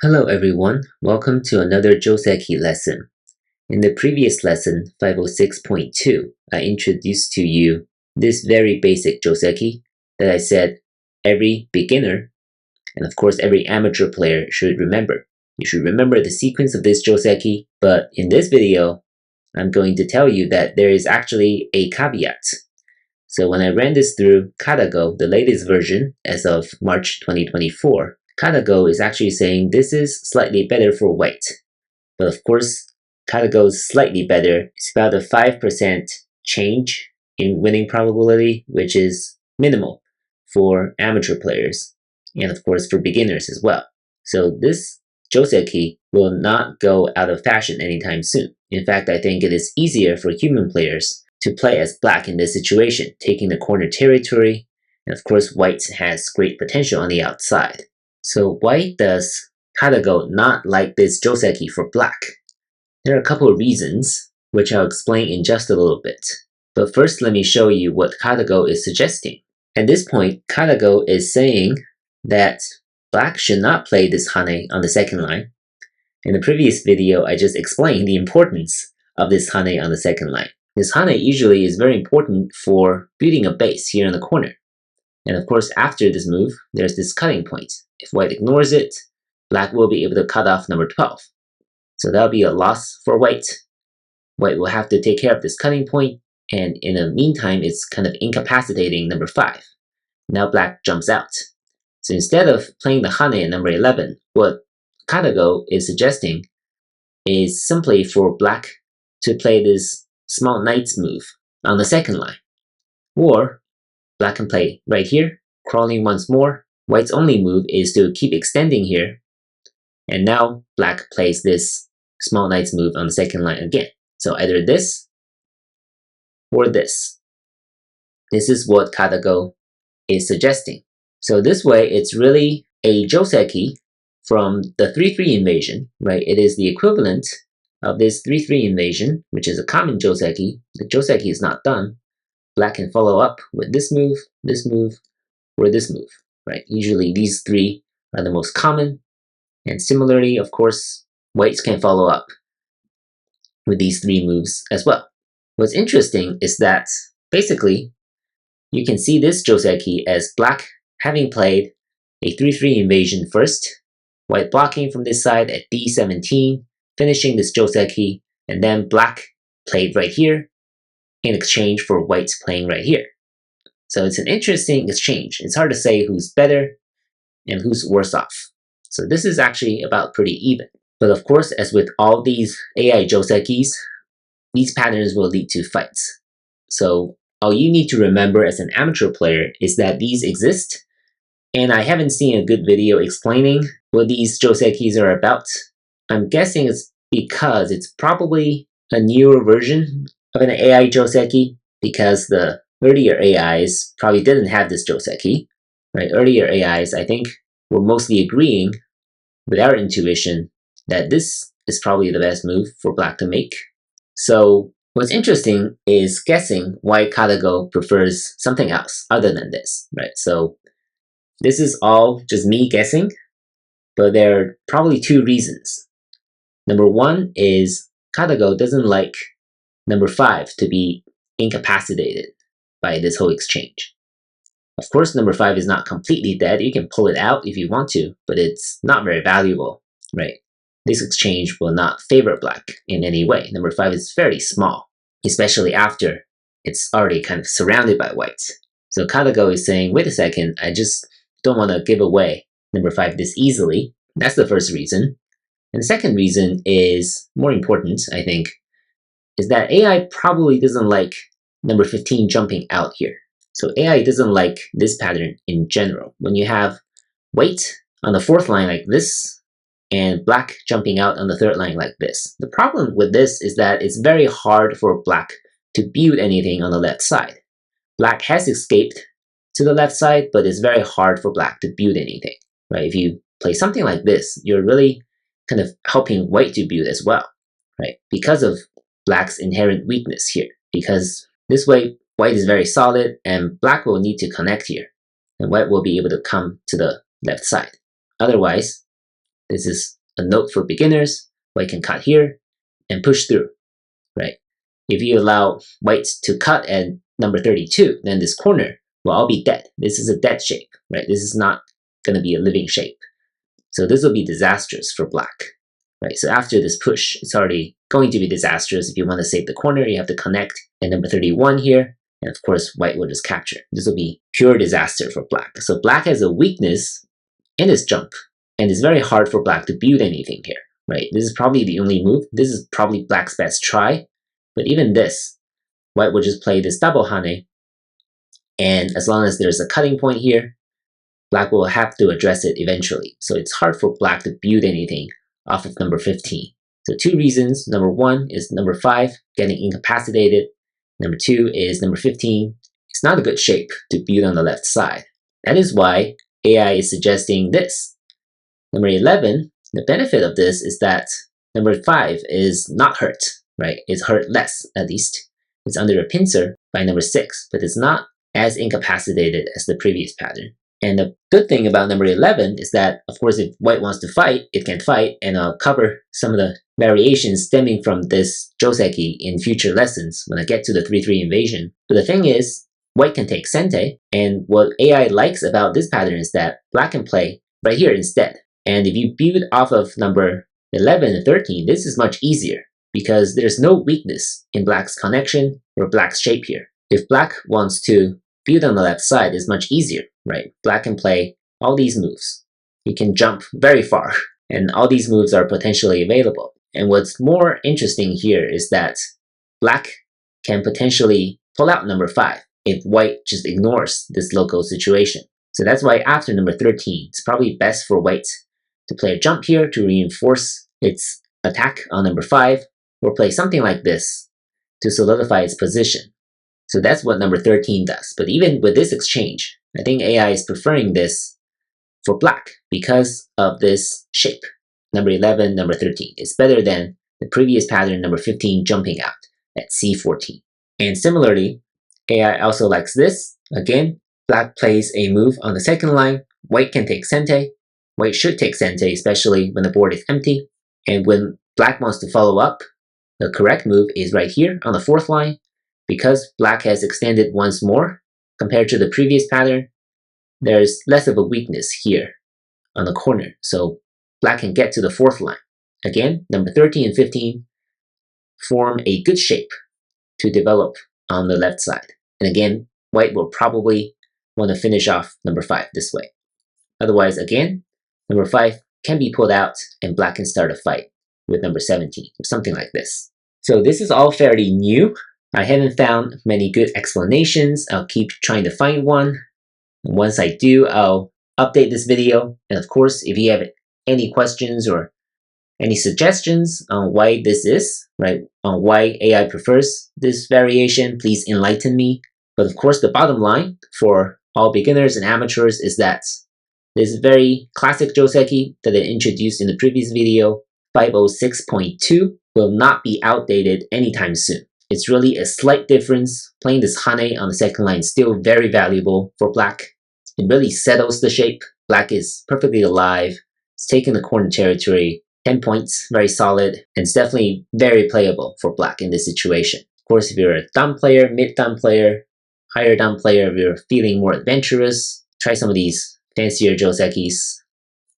Hello everyone, welcome to another Joseki lesson. In the previous lesson, 506.2, I introduced to you this very basic Joseki that I said every beginner, and of course every amateur player should remember. You should remember the sequence of this Joseki, but in this video, I'm going to tell you that there is actually a caveat. So when I ran this through Katago, the latest version as of March 2024, Katago is actually saying this is slightly better for white. But of course, Katago's slightly better is about a 5% change in winning probability, which is minimal for amateur players, and of course for beginners as well. So this Joseki will not go out of fashion anytime soon. In fact, I think it is easier for human players to play as black in this situation, taking the corner territory, and of course white has great potential on the outside. So why does Katago not like this Joseki for black? There are a couple of reasons, which I'll explain in just a little bit. But first let me show you what Katago is suggesting. At this point, Katago is saying that black should not play this Hane on the second line. In the previous video, I just explained the importance of this Hane on the second line. This Hane usually is very important for building a base here in the corner. And of course, after this move, there's this cutting point. If white ignores it, black will be able to cut off number 12. So that'll be a loss for white. White will have to take care of this cutting point, and in the meantime, it's kind of incapacitating number 5. Now black jumps out. So instead of playing the Hane at number 11, what Katago is suggesting is simply for black to play this small knight's move on the second line. Or black can play right here, crawling once more. White's only move is to keep extending here. And now black plays this small knight's move on the second line again. So either this or this. This is what Katago is suggesting. So this way, it's really a Joseki from the 3-3 invasion, right? It is the equivalent of this 3-3 invasion, which is a common Joseki. The Joseki is not done. Black can follow up with this move, or this move, right? Usually these three are the most common. And similarly, of course, whites can follow up with these three moves as well. What's interesting is that basically you can see this Joseki as black having played a 3-3 invasion first, white blocking from this side at d17, finishing this Joseki, and then black played right here in exchange for whites playing right here. So it's an interesting exchange. It's hard to say who's better and who's worse off. So this is actually about pretty even. But of course, as with all these AI Josekis, these patterns will lead to fights. So all you need to remember as an amateur player is that these exist, and I haven't seen a good video explaining what these Josekis are about. I'm guessing it's because it's probably a newer version of an AI Joseki, because the earlier AIs probably didn't have this Joseki. Right? Earlier AIs, I think, were mostly agreeing with our intuition that this is probably the best move for black to make. So what's interesting is guessing why Katago prefers something else other than this, right? So this is all just me guessing, but there are probably two reasons. Number one is Katago doesn't like number 5 to be incapacitated by this whole exchange. Of course, number 5 is not completely dead. You can pull it out if you want to, but it's not very valuable, right? This exchange will not favor black in any way. Number 5 is very small, especially after it's already kind of surrounded by whites. So Katago is saying, wait a second, I just don't want to give away number 5 this easily. That's the first reason. And the second reason is more important, I think, is that AI probably doesn't like number 15 jumping out here. So AI doesn't like this pattern in general. When you have white on the 4th line like this, and black jumping out on the 3rd line like this. The problem with this is that it's very hard for black to build anything on the left side. Black has escaped to the left side, but it's very hard for black to build anything, right? If you play something like this, you're really kind of helping white to build as well, right? Because of black's inherent weakness here, because this way white is very solid and black will need to connect here, and white will be able to come to the left side. Otherwise, This is a note for beginners. White can cut here and push through, right? If you allow white to cut at number 32, then this corner will all be dead. This is a dead shape, right? This is not going to be a living shape. So this will be disastrous for black, right? So after this push, it's already going to be disastrous. If you want to save the corner, you have to connect at number 31 here. And of course, white will just capture. This will be pure disaster for black. So black has a weakness in this jump. And it's very hard for black to build anything here, right? This is probably the only move. This is probably black's best try. But even this, white will just play this double hane. And as long as there's a cutting point here, black will have to address it eventually. So it's hard for black to build anything off of number 15. So two reasons. Number one is number 5 getting incapacitated. Number 2 is number 15. It's not a good shape to build on the left side. That is why AI is suggesting this. Number 11, the benefit of this is that number 5 is not hurt, right? It's hurt less, at least. It's under a pincer by number 6, but it's not as incapacitated as the previous pattern. And the good thing about number 11 is that, of course, if white wants to fight, it can fight, and I'll cover some of the variations stemming from this Joseki in future lessons when I get to the 3-3 invasion. But the thing is, white can take sente, and what AI likes about this pattern is that black can play right here instead. And if you build off of number 11 and 13, this is much easier because there's no weakness in black's connection or black's shape here. If black wants to build on the left side, it's much easier, right? Black can play all these moves. He can jump very far, and all these moves are potentially available. And what's more interesting here is that black can potentially pull out number 5 if white just ignores this local situation. So that's why after number 13, it's probably best for white to play a jump here to reinforce its attack on number 5, or play something like this to solidify its position. So that's what number 13 does. But even with this exchange, I think AI is preferring this for black because of this shape. Number 11, number 13. It's better than the previous pattern, number 15, jumping out at C14. And similarly, AI also likes this. Again, black plays a move on the second line. White can take sente. White should take sente, especially when the board is empty. And when black wants to follow up, the correct move is right here on the 4th line. Because black has extended once more compared to the previous pattern, there's less of a weakness here on the corner. So black can get to the 4th line. Again, number 13 and 15 form a good shape to develop on the left side. And again, white will probably want to finish off number 5 this way. Otherwise, again, number 5 can be pulled out and black can start a fight with number 17 or something like this. So this is all fairly new. I haven't found many good explanations. I'll keep trying to find one. And once I do, I'll update this video. And of course, if you have any questions or any suggestions on why this is, right, on why AI prefers this variation, please enlighten me. But of course, the bottom line for all beginners and amateurs is that this very classic Joseki that I introduced in the previous video, 506.2, will not be outdated anytime soon. It's really a slight difference. Playing this hane on the second line is still very valuable for black. It really settles the shape. Black is perfectly alive. It's taking the corner territory. 10 points, very solid. And it's definitely very playable for black in this situation. Of course, if you're a dumb player, mid-dumb player, higher dumb player, if you're feeling more adventurous, try some of these fancier Josekis.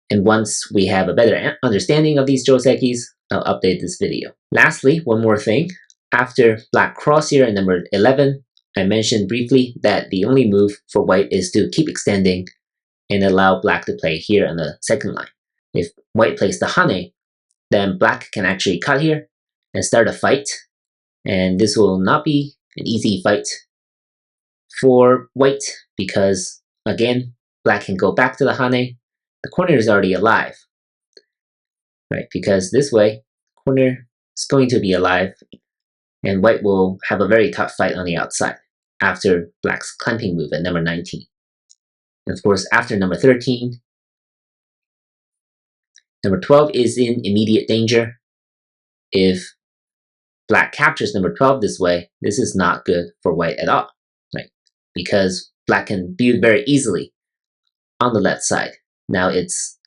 And once we have a better understanding of these Josekis, I'll update this video. Lastly, one more thing. After black cross here at number 11, I mentioned briefly that the only move for white is to keep extending and allow black to play here on the second line. If white plays the hane, then black can actually cut here and start a fight. And this will not be an easy fight for white because, again, black can go back to the hane. The corner is already alive, right? Because this way, corner is going to be alive. And white will have a very tough fight on the outside after black's clamping move at number 19. And of course, after number 13, number 12 is in immediate danger. If black captures number 12 this way, this is not good for white at all, right? Because black can build very easily on the left side. Now it's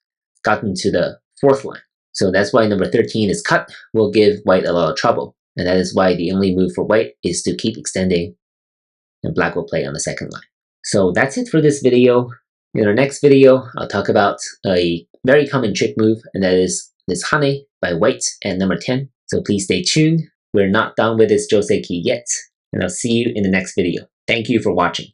gotten to the fourth line. So that's why number 13 is cut, will give white a lot of trouble. And that is why the only move for white is to keep extending, and black will play on the second line. So that's it for this video. In our next video, I'll talk about a very common trick move, and that is this Hane by white and number 10. So please stay tuned. We're not done with this Joseki yet, and I'll see you in the next video. Thank you for watching.